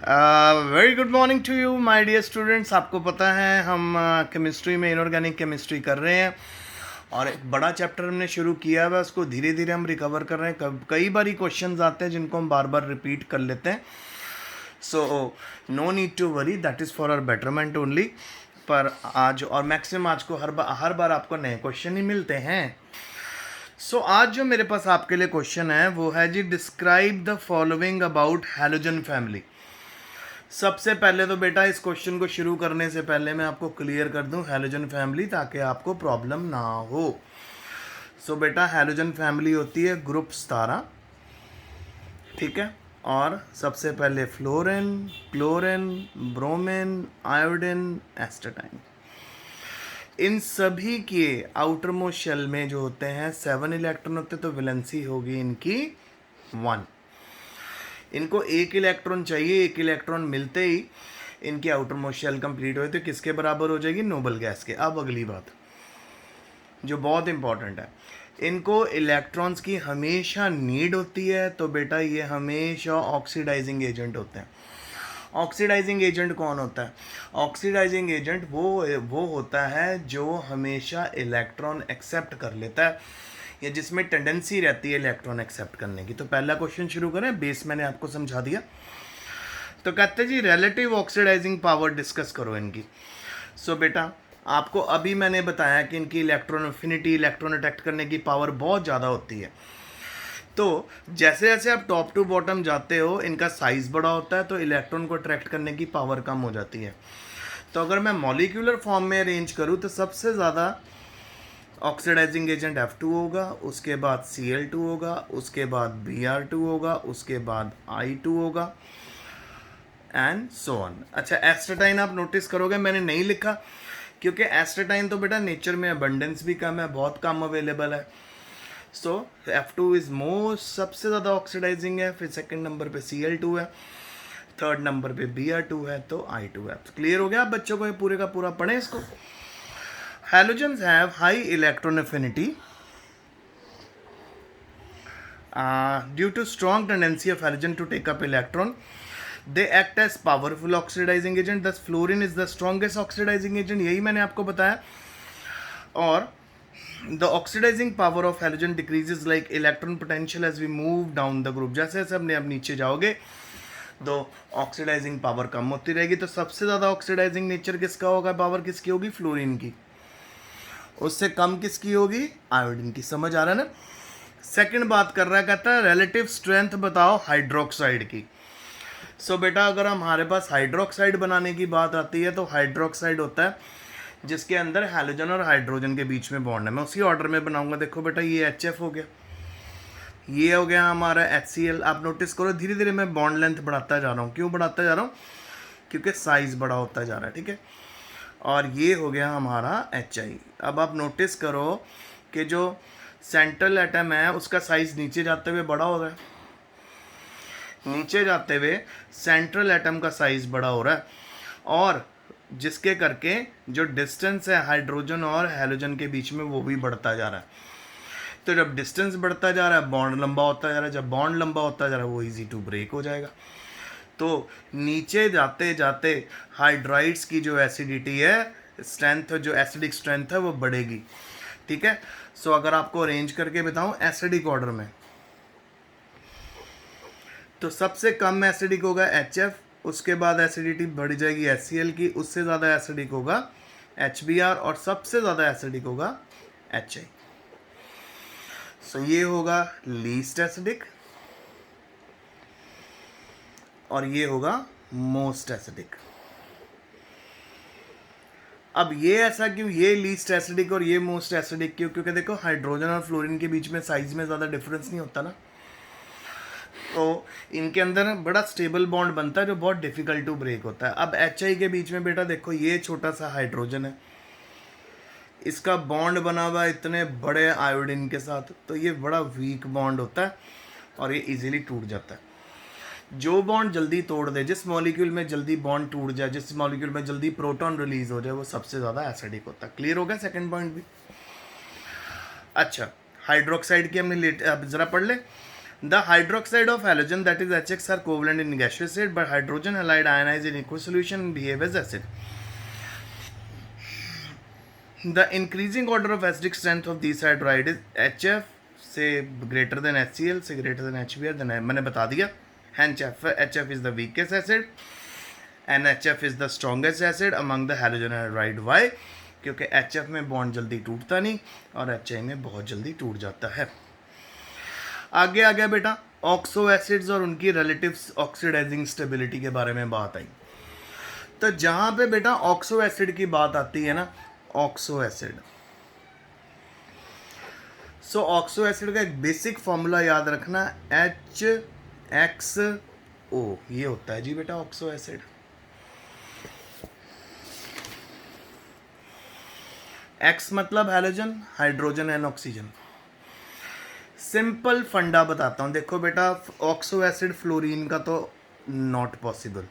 Very good morning to you my dear students. आपको पता है हम केमिस्ट्री में इनऑर्गेनिक केमिस्ट्री कर रहे हैं और एक बड़ा चैप्टर हमने शुरू किया है, उसको धीरे धीरे हम रिकवर कर रहे हैं। कई बारी क्वेश्चंस आते हैं जिनको हम बार बार रिपीट कर लेते हैं, so no need to worry, that is for our betterment only. पर आज और मैक्सिमम आज को हर बार आपको नए क्वेश्चन ही मिलते हैं। आज जो मेरे पास आपके लिए क्वेश्चन है वो है जी, describe the following about halogen family. सबसे पहले तो बेटा इस क्वेश्चन को शुरू करने से पहले मैं आपको क्लियर कर दूं हैलोजन फैमिली, ताकि आपको प्रॉब्लम ना हो। बेटा हैलोजन फैमिली होती है ग्रुप 17, ठीक है। और सबसे पहले fluorine, chlorine, bromine, iodine, astatine, इन सभी के आउटर मोस्ट शेल में जो होते हैं 7 इलेक्ट्रॉन होते हैं, तो वैलेंसी होगी इनकी 1। इनको एक इलेक्ट्रॉन चाहिए, एक इलेक्ट्रॉन मिलते ही इनकी आउटर मोस्ट शेल कंप्लीट हो, तो किसके बराबर हो जाएगी? नोबल गैस के। अब अगली बात जो बहुत इंपॉर्टेंट है, इनको इलेक्ट्रॉन्स की हमेशा नीड होती है, तो बेटा ये हमेशा ऑक्सीडाइजिंग एजेंट होते हैं। ऑक्सीडाइजिंग एजेंट कौन होता है? ऑक्सीडाइजिंग एजेंट वो होता है जो हमेशा इलेक्ट्रॉन एक्सेप्ट कर लेता है, या जिसमें टेंडेंसी रहती है इलेक्ट्रॉन एक्सेप्ट करने की। तो पहला क्वेश्चन शुरू करें, बेस मैंने आपको समझा दिया। तो कहते हैं जी रिलेटिव ऑक्सीडाइजिंग पावर डिस्कस करो इनकी। बेटा आपको अभी मैंने बताया कि इनकी इलेक्ट्रॉन अफिनिटी, इलेक्ट्रॉन अट्रैक्ट करने की पावर बहुत ज़्यादा होती है। तो जैसे जैसे आप टॉप टू बॉटम जाते हो, इनका साइज़ बड़ा होता है, तो इलेक्ट्रॉन को अट्रैक्ट करने की पावर कम हो जाती है। तो अगर मैं मॉलिक्यूलर फॉर्म में अरेंज करूँ तो सबसे ज़्यादा ऑक्सीडाइजिंग एजेंट F2 होगा, उसके बाद Cl2 होगा, उसके बाद Br2 होगा, उसके बाद I2 होगा, एंड सो ऑन। अच्छा, एस्टेटाइन आप नोटिस करोगे मैंने नहीं लिखा, क्योंकि एस्टेटाइन तो बेटा नेचर में अबंडेंस भी कम है, बहुत कम अवेलेबल है। F2 इज़ मोस्ट, सबसे ज़्यादा ऑक्सीडाइजिंग है, फिर सेकंड नंबर पे Cl2 है, थर्ड नंबर पे Br2 है, तो I2 है। क्लियर हो गया आप बच्चों को? ये पूरे का पूरा पढ़ें इसको। Halogens have high electron affinity due to strong tendency of halogen to take up electron. They act as powerful oxidizing agent. Thus fluorine is the strongest oxidizing agent. यही मैंने आपको बताया। और the oxidizing power of halogen decreases like electron potential as we move down the group. जैसे जैसे अपने आप नीचे जाओगे तो ऑक्सीडाइजिंग पावर कम होती रहेगी। तो सबसे ज़्यादा ऑक्सीडाइजिंग नेचर किसका होगा? पावर किसकी होगी? फ्लोरीन की। उससे कम किसकी होगी? आयोडीन की। समझ आ रहा है ना? सेकंड बात कर रहा है, कहता है रिलेटिव स्ट्रेंथ बताओ हाइड्रोक्साइड की। बेटा अगर हमारे पास हाइड्रोक्साइड बनाने की बात आती है, तो हाइड्रोक्साइड होता है जिसके अंदर हैलोजन और हाइड्रोजन के बीच में बॉन्ड है। मैं उसी ऑर्डर में बनाऊंगा। देखो बेटा, ये HF हो गया, ये हो गया हमारा HCl। आप नोटिस करो धीरे धीरे मैं बॉन्ड लेंथ बढ़ाता जा रहा हूँ। क्यों बढ़ाता जा रहा हूँ? क्योंकि साइज बड़ा होता जा रहा है, ठीक है। और ये हो गया हमारा HI। अब आप नोटिस करो कि जो सेंट्रल एटम है उसका साइज नीचे जाते हुए बड़ा हो रहा है, नीचे जाते हुए सेंट्रल एटम का साइज बड़ा हो रहा है, और जिसके करके जो डिस्टेंस है हाइड्रोजन और हैलोजन के बीच में वो भी बढ़ता जा रहा है। तो जब डिस्टेंस बढ़ता जा रहा है, बॉन्ड लंबा होता जा रहा है। जब बॉन्ड लंबा होता जा रहा है, वो इजी टू ब्रेक हो जाएगा। तो नीचे जाते जाते हाइड्राइड्स की जो एसिडिटी है, स्ट्रेंथ, जो एसिडिक स्ट्रेंथ है वो बढ़ेगी, ठीक है। अगर आपको अरेंज करके बताऊं एसिडिक ऑर्डर में, तो सबसे कम एसिडिक होगा HF, उसके बाद एसिडिटी बढ़ जाएगी HCl की, उससे ज़्यादा एसिडिक होगा HBr, और सबसे ज़्यादा एसिडिक होगा HI। ये होगा लीस्ट एसिडिक और ये होगा मोस्ट एसिडिक। अब ये ऐसा क्यों, ये लीस्ट एसिडिक और ये मोस्ट एसिडिक क्यों? क्योंकि देखो हाइड्रोजन और फ्लोरीन के बीच में साइज में ज़्यादा डिफरेंस नहीं होता ना, तो इनके अंदर बड़ा स्टेबल बॉन्ड बनता है जो बहुत डिफिकल्ट टू ब्रेक होता है। अब HI के बीच में बेटा देखो, ये छोटा सा हाइड्रोजन है, इसका बॉन्ड बना हुआ है इतने बड़े आयोडीन के साथ, तो ये बड़ा वीक बॉन्ड होता है और ये इजीली टूट जाता है। जो बॉन्ड जल्दी तोड़ दे, जिस मॉलिक्यूल में जल्दी बॉन्ड टूट जाए, जिस मॉलिक्यूल में जल्दी प्रोटॉन रिलीज हो जाए, वो सबसे ज़्यादा एसिडिक होता है। क्लियर हो गया सेकंड पॉइंट भी? अच्छा, हाइड्रोक्साइड की हमने अब ज़रा पढ़ ले। The hydroxide of halogen, that is HX, are covalent in gaseous state, but hydrogen halide ionize in aqueous solution and behave as acid. The increasing order of acidic strength of these hydride is HF से greater than HCl से greater than HBr. then मैंने बता दिया. Hence HF is the weakest acid and HF is the strongest acid among the halogen halide. Why? क्योंकि HF में bond जल्दी टूटता नहीं और HI में बहुत जल्दी टूट जाता है. आगे आ गया बेटा ऑक्सो एसिड्स और उनकी रिलेटिव ऑक्सीडाइजिंग स्टेबिलिटी के बारे में बात आई. तो जहाँ पे बेटा ऑक्सो एसिड की बात आती है ना, ऑक्सो एसिड, सो ऑक्सो एसिड का एक बेसिक फॉर्मूला याद रखना, HXO, ये होता है जी बेटा ऑक्सो एसिड. X मतलब halogen, hydrogen and oxygen. Simple फंडा बताता हूँ. देखो बेटा ऑक्सो एसिड फ्लोरीन का तो नॉट पॉसिबल,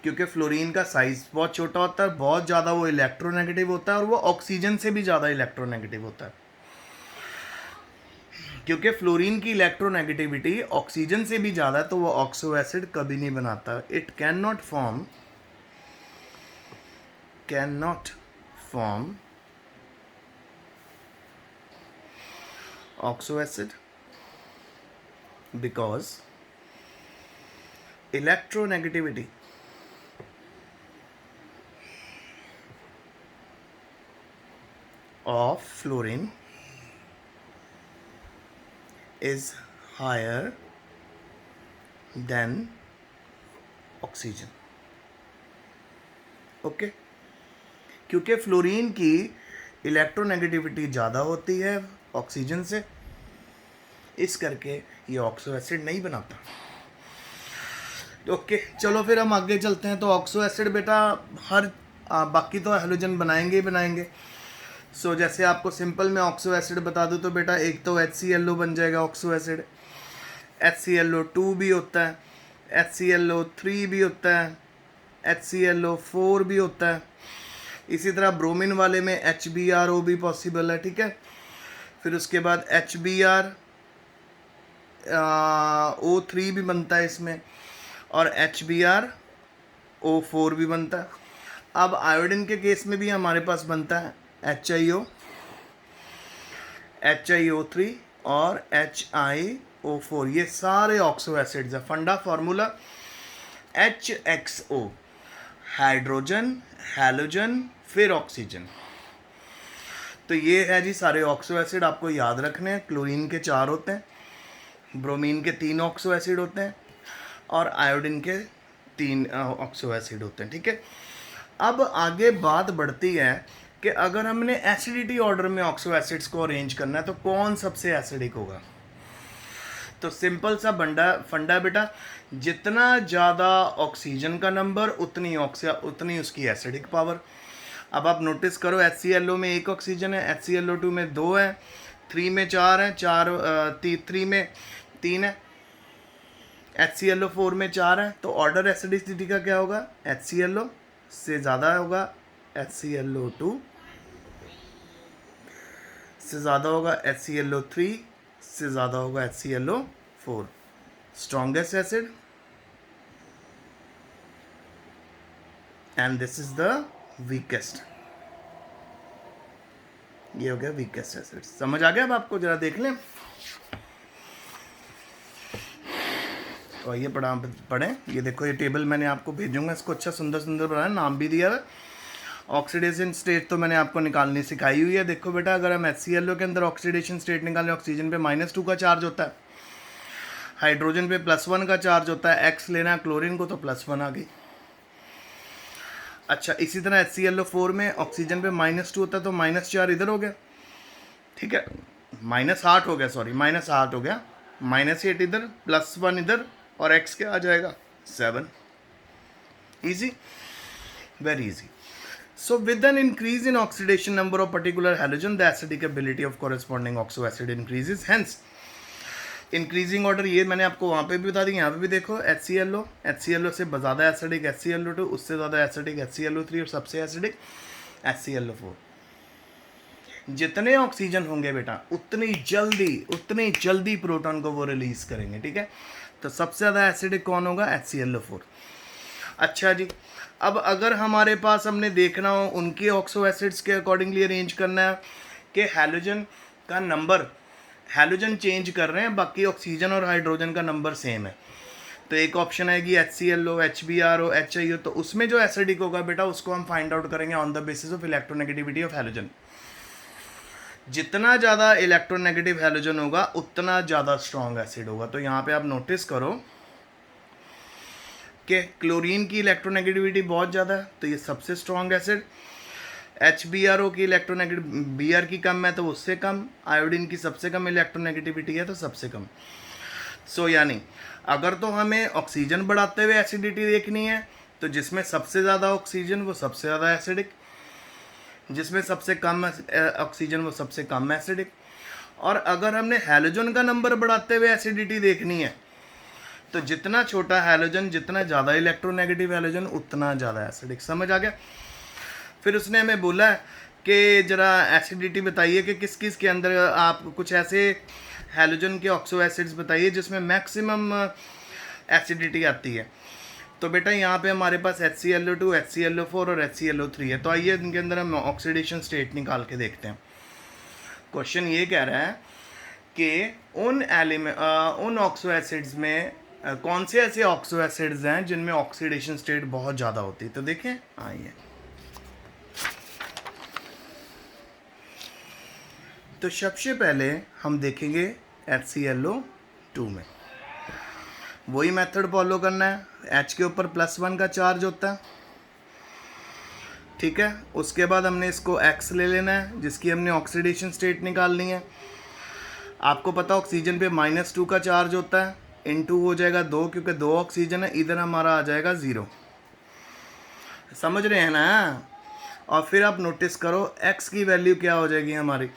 क्योंकि फ्लोरीन का साइज बहुत छोटा होता है, बहुत ज़्यादा वो इलेक्ट्रोनेगेटिव होता है और वो ऑक्सीजन से भी ज़्यादा इलेक्ट्रोनेगेटिव होता है. क्योंकि फ्लोरीन की इलेक्ट्रोनेगेटिविटी ऑक्सीजन से भी ज़्यादा है, तो वो ऑक्सो एसिड कभी नहीं बनाता. It can not form oxo acid because electronegativity of fluorine is higher than oxygen. Okay, क्योंकि फ्लोरीन की इलेक्ट्रोनेगेटिविटी ज़्यादा होती है ऑक्सीजन से, इस करके ये ऑक्सो एसिड नहीं बनाता. ओके चलो फिर हम आगे चलते हैं. तो ऑक्सो एसिड बेटा हर बाकी तो हैलोजन बनाएंगे ही बनाएंगे. सो जैसे आपको सिंपल में ऑक्सो एसिड बता दूँ तो बेटा एक तो HClO बन जाएगा ऑक्सो एसिड, HClO2 भी होता है, HClO3 भी होता है, HClO4 भी होता है. इसी तरह ब्रोमीन वाले में HBrO भी पॉसिबल है. ठीक है, फिर उसके बाद HBrO3 भी बनता है इसमें और HBrO4 भी बनता है. अब आयोडीन के केस में भी हमारे पास बनता है HiO3 और HiO4. ये सारे ऑक्सो एसिड्स है. फंडा फार्मूला HXO, हाइड्रोजन, हैलोजन, फिर ऑक्सीजन. तो ये है जी सारे ऑक्सो एसिड, आपको याद रखने हैं. क्लोरीन के 4 होते हैं, ब्रोमीन के 3 ऑक्सो एसिड होते हैं और आयोडीन के 3 ऑक्सो एसिड होते हैं. ठीक है, अब आगे बात बढ़ती है कि अगर हमने एसिडिटी ऑर्डर में ऑक्सो एसिड्स को अरेंज करना है तो कौन सबसे एसिडिक होगा. तो सिंपल सा फंडा बेटा, जितना ज़्यादा ऑक्सीजन का नंबर उतनी उसकी एसिडिक पावर. अब आप नोटिस करो HClO में 1 ऑक्सीजन है, HClO2 में 2 है, 3 में 4 है, 3 में 3 है, HClO4 में 4 है. तो ऑर्डर एसिडिसिटी का क्या होगा, HClO से ज़्यादा होगा, HClO2 से ज़्यादा होगा, HClO3 से ज़्यादा होगा, HClO4. Strongest acid and this is the weakest. ये हो गया वीकेस्ट एसिड. समझ आ गया अब आपको, जरा देख लें. और ये पढ़ें. ये देखो, ये टेबल मैंने आपको भेजूंगा, इसको अच्छा सुंदर बनाया, नाम भी दिया है. ऑक्सीडेशन स्टेट तो मैंने आपको निकालनी सिखाई हुई है. देखो बेटा, अगर हम HClO के अंदर ऑक्सीडेशन स्टेट निकालें, ऑक्सीजन पे -2 का चार्ज होता है, हाइड्रोजन पे +1 का चार्ज होता है. X लेना है क्लोरीन को तो +1 आ गई. अच्छा, इसी तरह HClO4 में ऑक्सीजन पे -2 होता है तो -4 इधर हो गया. ठीक है, -8 हो गया, सॉरी -8 हो गया, -8 इधर, +1 इधर और X क्या आ जाएगा, 7. Easy, very easy. So with an increase in oxidation number of particular halogen, the acidic ability of corresponding oxo acid increases. Hence, increasing order, ये मैंने आपको वहाँ पे भी बता दी, यहाँ पे भी देखो. HClO से ज़्यादा एसिडिक HClO2, उससे ज़्यादा एसिडिक HClO3 और सबसे एसिडिक HClO4. जितने ऑक्सीजन होंगे बेटा उतनी जल्दी प्रोटॉन को वो रिलीज करेंगे, ठीक है। तो सबसे ज़्यादा एसिडिक कौन होगा? HClO4। अच्छा जी, अब अगर हमारे पास हमने देखना हो उनके ऑक्सो एसिड्स के अकॉर्डिंगली अरेंज करना है कि हैलोजन का नंबर, हैलोजन चेंज कर रहे हैं, बाकी ऑक्सीजन और हाइड्रोजन का नंबर सेम है, तो एक ऑप्शन आएगी HClO, HBrO, HIO। तो उसमें जो एसिडिक होगा बेटा उसको हम फाइंड आउट करेंगे on the basis of electronegativity of halogen. जितना ज़्यादा इलेक्ट्रोनेगेटिव हैलोजन होगा उतना ज़्यादा स्ट्रॉन्ग एसिड होगा। तो यहाँ पे आप नोटिस करो कि क्लोरीन की इलेक्ट्रोनेगेटिविटी बहुत ज़्यादा है, तो ये सबसे स्ट्रॉन्ग एसिड। HBrO की इलेक्ट्रोनेगेटिव, Br की कम है तो उससे कम, आयोडीन की सबसे कम इलेक्ट्रोनेगेटिविटी है तो सबसे कम। सो यानी अगर तो हमें ऑक्सीजन बढ़ाते हुए एसिडिटी देखनी है तो जिसमें सबसे ज़्यादा ऑक्सीजन वो सबसे ज़्यादा एसिडिक, जिसमें सबसे कम ऑक्सीजन वो सबसे कम एसिडिक। और अगर हमने हैलोजन का नंबर बढ़ाते हुए एसिडिटी देखनी है तो जितना छोटा हैलोजन, जितना ज़्यादा इलेक्ट्रोनेगेटिव हैलोजन, उतना ज़्यादा एसिडिक। समझ आ गया? फिर उसने हमें बोला कि ज़रा एसिडिटी बताइए कि किस किस के अंदर आप कुछ ऐसे हैलोजन के ऑक्सो एसिड्स बताइए जिसमें मैक्सिमम एसिडिटी आती है। तो बेटा यहाँ पे हमारे पास HClO2, HClO4 और HClO3 है। तो आइए इनके अंदर हम ऑक्सीडेशन स्टेट निकाल के देखते हैं। क्वेश्चन ये कह रहा है कि उन ऑक्सो एसिड्स में कौन से ऐसे ऑक्सो एसिड्स हैं जिनमें ऑक्सीडेशन स्टेट बहुत ज़्यादा होती है। तो देखें, आइए तो सबसे पहले हम देखेंगे HClO2 में वही मेथड फॉलो करना है। H के ऊपर +1 का चार्ज होता है, ठीक है। उसके बाद हमने इसको X ले लेना है जिसकी हमने ऑक्सीडेशन स्टेट निकालनी है। आपको पता ऑक्सीजन पे -2 का चार्ज होता है, × हो जाएगा 2 क्योंकि 2 ऑक्सीजन है, इधर हमारा आ जाएगा 0। समझ रहे हैं ना? और फिर आप नोटिस करो X की वैल्यू क्या हो जाएगी हमारी,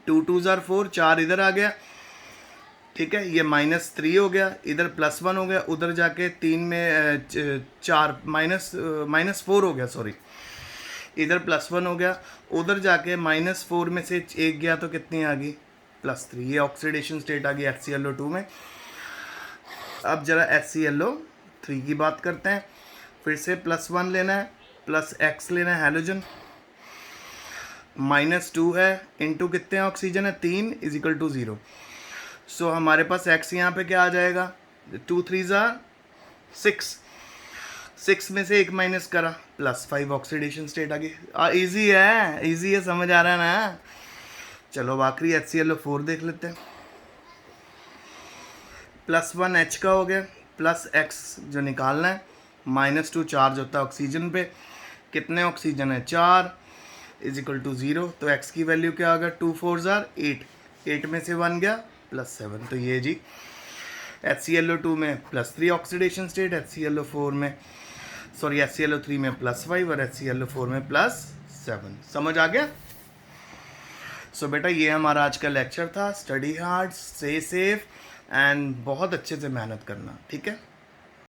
2 2 = 4, 4 इधर आ गया, ठीक है। ये -3 हो गया, इधर +1 हो गया, उधर जाके 3 में 4 -4 हो गया, सॉरी, इधर +1 हो गया, उधर जाके -4 में से 1 गया तो कितनी आ गई, +3। ये ऑक्सीडेशन स्टेट आ गई HClO2 में। अब जरा HClO3 की बात करते हैं। फिर से +1 लेना है, +X लेना है हैलोजन, -2 है, × कितने ऑक्सीजन है, 3 = 0। सो हमारे पास X यहाँ पे क्या आ जाएगा, 2 3 = 6, 6 में से 1 माइनस करा, +5 ऑक्सीडेशन स्टेट आ गई। इजी है, समझ आ रहा है ना? चलो आखिरी HClO4 देख लेते हैं। +1 H का हो गया, +X जो निकालना है, -2 चार्ज होता है ऑक्सीजन पे, कितने ऑक्सीजन है, 4 = 0। तो X की वैल्यू क्या आ गया, 2 4 = 8, 8 में से 1 गया, +7। तो ये जी HClO2 में +3 ऑक्सीडेशन स्टेट, HClO3 में +5 और HClO4 में +7। समझ आ गया? सो बेटा ये हमारा आज का लेक्चर था। Study hard, stay safe and बहुत अच्छे से मेहनत करना, ठीक है।